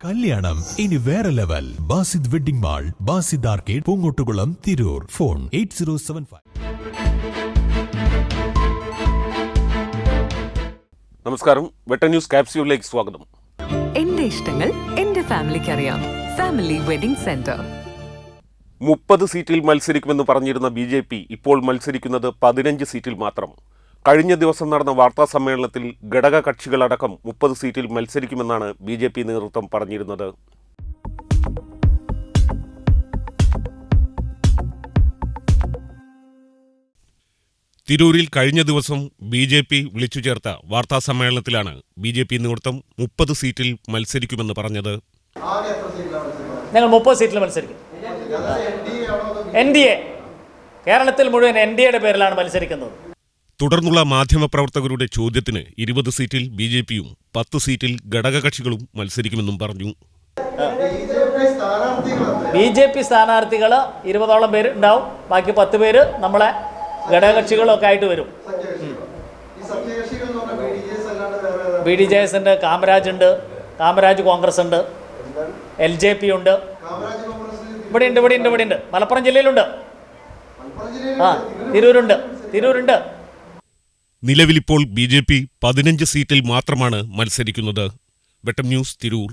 കല്യാണം ഇനി വേറെ level. Basid wedding mall, Basid arcade, Poongottukulam, Tirur. Phone 8075. നമസ്കാരം, വെട്ടൻ ന്യൂസ് ക്യാപ്സ്യൂളിലേക്ക് സ്വാഗതം. എന്റെ ഇഷ്ടങ്ങൾ എന്റെ ഫാമിലിക്ക് അറിയാം. Family wedding centre. 30 സീറ്റിൽ മത്സരിക്കുമെന്ന് പറഞ്ഞിരുന്ന BJP ഇപ്പോൾ മത്സരിക്കുന്നത് 15 സീറ്റിൽ മാത്രം. കഴിഞ്ഞ ദിവസം നടന്ന വാർത്താ സമ്മേളനത്തിൽ ഘടക കക്ഷികളടക്കം 30 സീറ്റിൽ മത്സരിക്കുമെന്നാണ് BJP നേതൃത്വം പറഞ്ഞിരുന്നത്. തിരൂരിൽ കഴിഞ്ഞ ദിവസം BJP വിളിച്ചു ചേർത്ത വാർത്താ സമ്മേളനത്തിലാണ് BJP നേതൃത്വം 30 സീറ്റിൽ മത്സരിക്കുമെന്ന് പറഞ്ഞത്. ഞങ്ങൾ 30 സീറ്റിൽ മത്സരിക്കും. NDA കേരളത്തിൽ മുഴുവൻ NDAയുടെ പേരിലാണ് മത്സരിക്കുന്നത്. തുടർന്നുള്ള മാധ്യമപ്രവർത്തകരുടെ ചോദ്യത്തിന് 20 സീറ്റിൽ BJPയും 10 സീറ്റിൽ ഘടകകക്ഷികളും മത്സരിക്കുമെന്നും പറഞ്ഞു. BJP സ്ഥാനാർത്ഥികൾ 20ഓളം പേര് ഉണ്ടാവും. ബാക്കി 10 പേര് നമ്മളെ ഘടകകക്ഷികളൊക്കെ ആയിട്ട് വരും. BDJS ഉണ്ട്, കാമരാജ് ഉണ്ട്, കാമരാജ് കോൺഗ്രസ് ഉണ്ട്, LJP ഉണ്ട്. ഇവിടെ ഉണ്ട്. മലപ്പുറം ജില്ലയിലുണ്ട്. തിരൂരുണ്ട്. നിലവിലിപ്പോൾ BJP 15 സീറ്റിൽ മാത്രമാണ് മത്സരിക്കുന്നത്. വെട്ടം ന്യൂസ്, തിരൂർ.